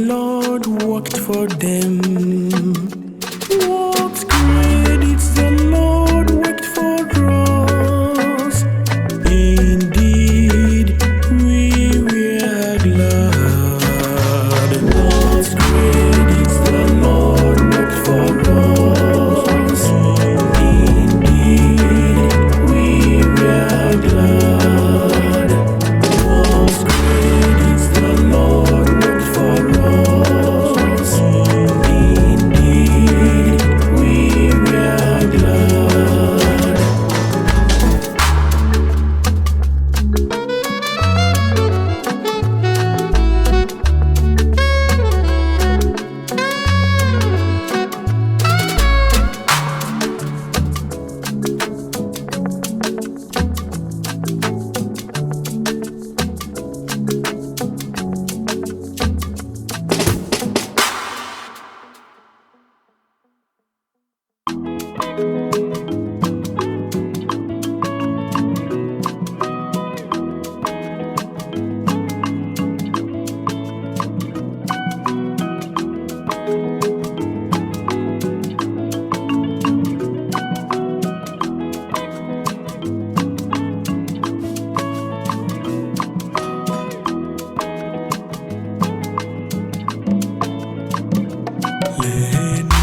Lord worked for them. What credits the Lord worked for us. Indeed, we were glad. What credits the Lord worked for us. Indeed, we were glad. What credits the Lord worked for us. Indeed, we were glad. Leenụ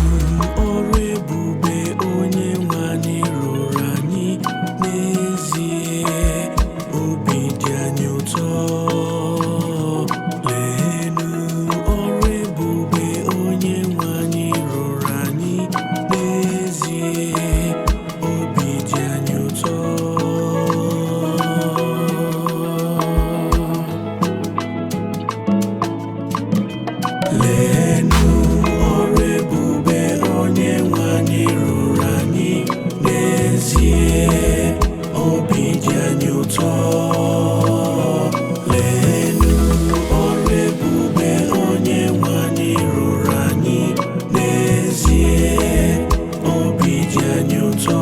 ọrụ ebube onye nwe anyị rụrụ anyị, n'ezie obi dị anyị ụtọ. Leenụ ọrụ ebube onye nwe anyị rụrụ anyị, n'ezie obi dị anyị ụtọ. Leenụ ọrụ ebube onye nwe anyị rụrụ anyị, n'ezie obi dị anyị ụtọ. Leenụ ọrụ ebube onye nwe anyị rụrụ anyị, n'ezie obi dị anyị ụtọ.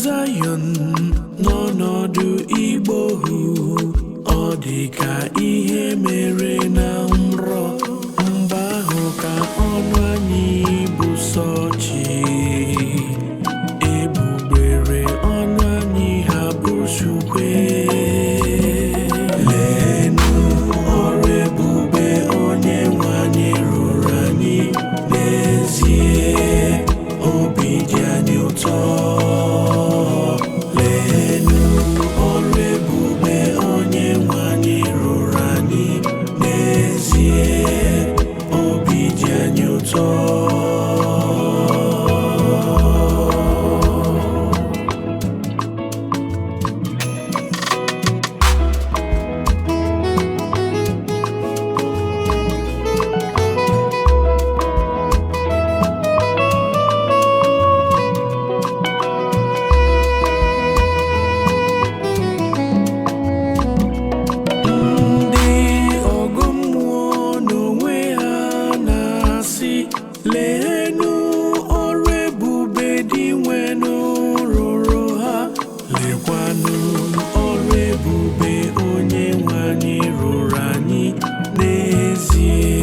Zion n'ọnọdụ igbo ohu, ọ dị ka ihe mere na nrọ. Mgbe ahụ ka ọnụ anyị bụ sọ ọchị, egbugbere ọnụ anyị ha bụ chukwe. Leenụ ọrụ ebube onye nwe anyị rụrụ anyị, n'ezie obi dị anyị ụtọ. Leenụ ọrụ ebube onye nwe anyị rụrụ anyị, n'ezie obi dị anyị ụtọ. Leenụ ọrụ ebube dị nwenụ rụrụ ha. Lekwanụ ọrụ ebube onye nwe anyị rụrụ anyị, n'ezie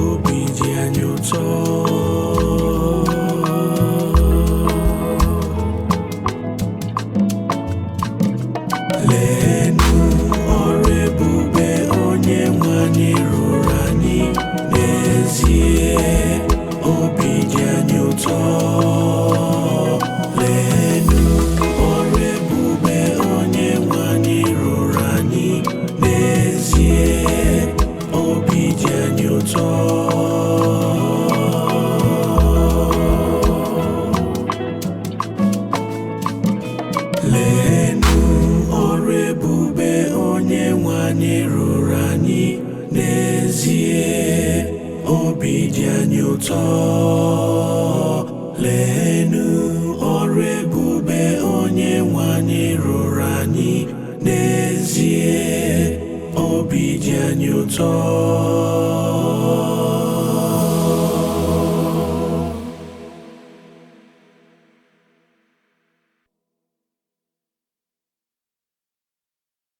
obi dị anyị ụtọ. Leenụ ọrụ ebube onye nwe anyị rụrụ anyị, n'ezie obi dị anyị ụtọ. Leenụ ọrụ ebube onye nwe anyị rụrụ anyị, n'ezie obi dị anyị ụtọ. Leenụ ọrụ ebube onye nwe anyị rụrụ anyị, n'ezie obi dị anyị ụtọ. Leenụ ọrụ ebube onye nwe anyị rụrụ anyị. obi dị anyị ụtọ.